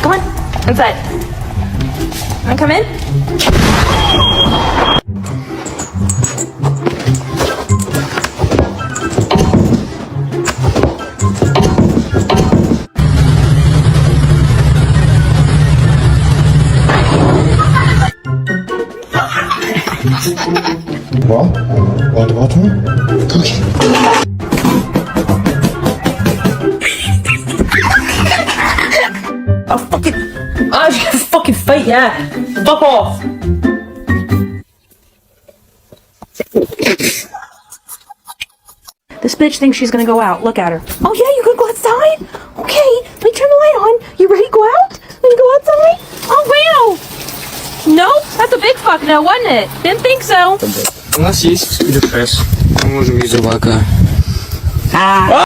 Come on, inside. Wanna come in? 뭐? What? Cookie. I'll fucking fight, yeah. Fuck off. This bitch thinks she's gonna go out. Look at her. Oh yeah, you gonna go outside? Okay, let me turn the light on. You ready to go out? Let me go outside? Oh wow. No, that's a big fuck no, wasn't it? Didn't think so. У нас есть ДПС. Мы можем ездить. Собака.